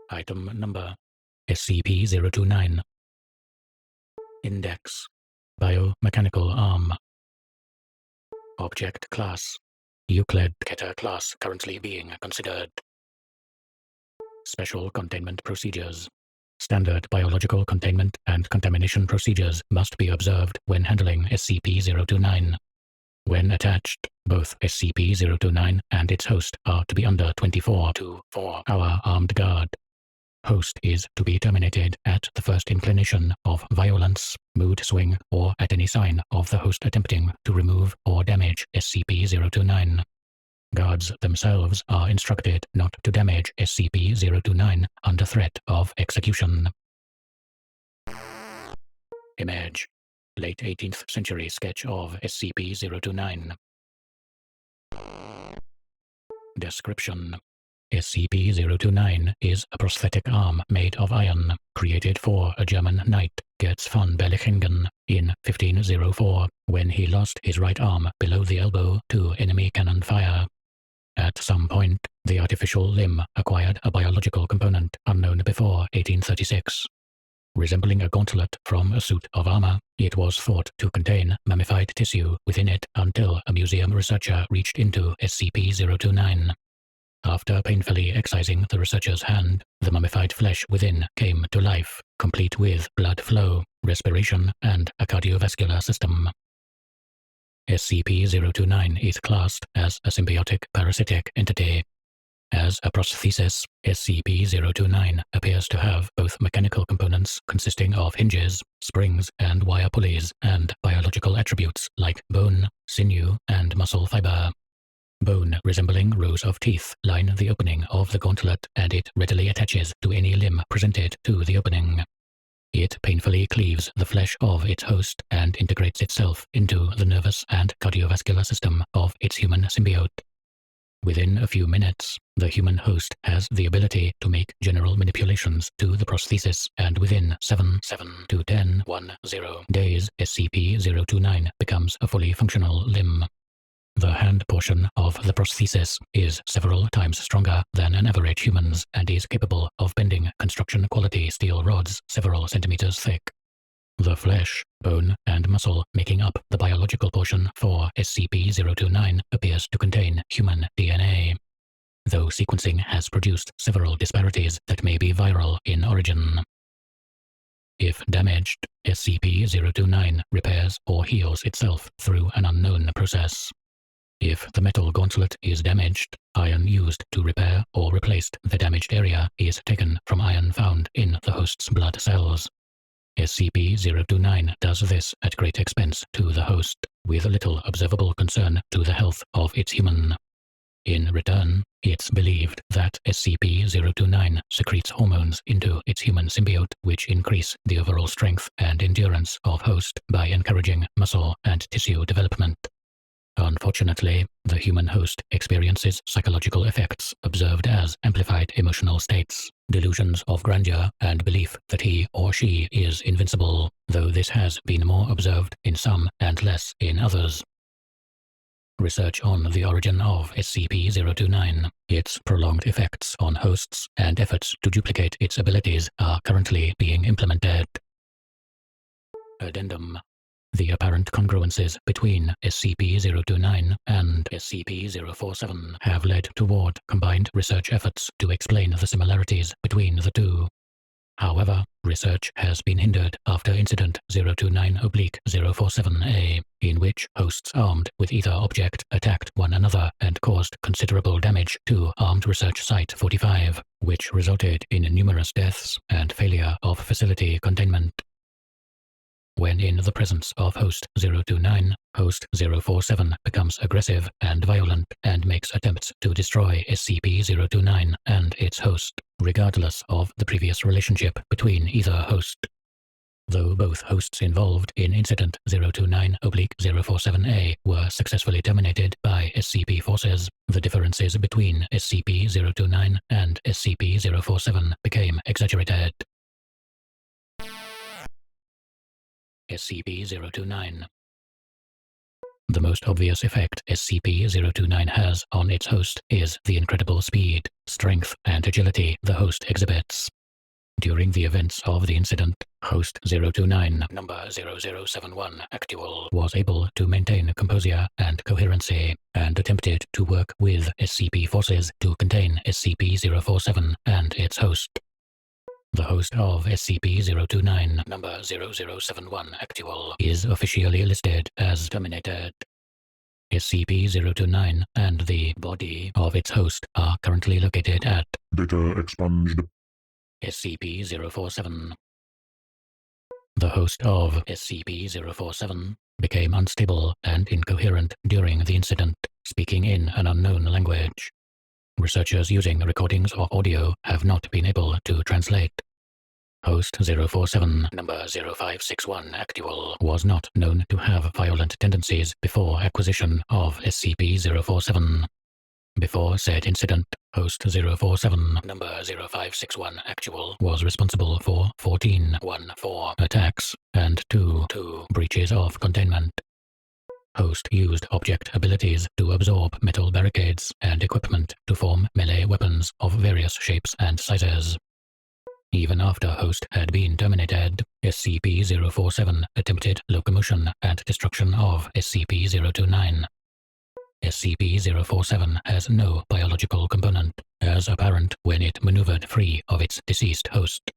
Item number SCP-029. Index Biomechanical Arm. Object Class Euclid Keter Class currently being considered. Special Containment Procedures. Standard biological containment and contamination procedures must be observed when handling SCP-029. When attached, both SCP-029 and its host are to be under 24 to 4-hour armed guard. Host is to be terminated at the first inclination of violence, mood swing, or at any sign of the host attempting to remove or damage SCP-029. Guards themselves are instructed not to damage SCP-029 under threat of execution. Image: late 18th century sketch of SCP-029. Description: SCP-029 is a prosthetic arm made of iron, created for a German knight, Götz von Berlichingen, in 1504, when he lost his right arm below the elbow to enemy cannon fire. At some point, the artificial limb acquired a biological component unknown before 1836. Resembling a gauntlet from a suit of armor, it was thought to contain mummified tissue within it until a museum researcher reached into SCP-029. After painfully excising the researcher's hand, the mummified flesh within came to life, complete with blood flow, respiration, and a cardiovascular system. SCP-029 is classed as a symbiotic parasitic entity. As a prosthesis, SCP-029 appears to have both mechanical components consisting of hinges, springs, and wire pulleys, and biological attributes like bone, sinew, and muscle fiber. Bone resembling rows of teeth line the opening of the gauntlet, and it readily attaches to any limb presented to the opening. It painfully cleaves the flesh of its host and integrates itself into the nervous and cardiovascular system of its human symbiote. Within a few minutes, the human host has the ability to make general manipulations to the prosthesis, and within 7 to 10 days, SCP-029 becomes a fully functional limb. The hand portion of the prosthesis is several times stronger than an average human's and is capable of bending construction-quality steel rods several centimeters thick. The flesh, bone, and muscle making up the biological portion for SCP-029 appears to contain human DNA, though sequencing has produced several disparities that may be viral in origin. If damaged, SCP-029 repairs or heals itself through an unknown process. If the metal gauntlet is damaged, iron used to repair or replace the damaged area is taken from iron found in the host's blood cells. SCP-029 does this at great expense to the host, with little observable concern to the health of its human. In return, it's believed that SCP-029 secretes hormones into its human symbiote which increase the overall strength and endurance of host by encouraging muscle and tissue development. Unfortunately, the human host experiences psychological effects observed as amplified emotional states, delusions of grandeur, and belief that he or she is invincible, though this has been more observed in some and less in others. Research on the origin of SCP-029, its prolonged effects on hosts, and efforts to duplicate its abilities are currently being implemented. Addendum: the apparent congruences between SCP-029 and SCP-047 have led toward combined research efforts to explain the similarities between the two. However, research has been hindered after Incident 029-047-A, in which hosts armed with either object attacked one another and caused considerable damage to Armed Research Site 45, which resulted in numerous deaths and failure of facility containment. When in the presence of Host 029, Host 047 becomes aggressive and violent and makes attempts to destroy SCP-029 and its host, regardless of the previous relationship between either host. Though both hosts involved in Incident 029-047-A were successfully terminated by SCP forces, the differences between SCP-029 and SCP-047 became exaggerated. SCP-029 The most obvious effect SCP-029 has on its host is the incredible speed, strength, and agility the host exhibits. During the events of the incident, host 029, number 0071 actual, was able to maintain composure and coherency, and attempted to work with SCP forces to contain SCP-047 and its host. The host of SCP-029, number 0071 actual, is officially listed as terminated. SCP-029 and the body of its host are currently located at Data expunged. SCP-047. The host of SCP-047 became unstable and incoherent during the incident, speaking in an unknown language. Researchers using recordings of audio have not been able to translate. Host 047, number 0561 actual, was not known to have violent tendencies before acquisition of SCP-047. Before said incident, host 047, number 0561 actual, was responsible for 14 attacks and 2 breaches of containment. Host used object abilities to absorb metal barricades and equipment to form melee weapons of various shapes and sizes. Even after host had been terminated, SCP-047 attempted locomotion and destruction of SCP-029. SCP-047 has no biological component, as apparent when it maneuvered free of its deceased host.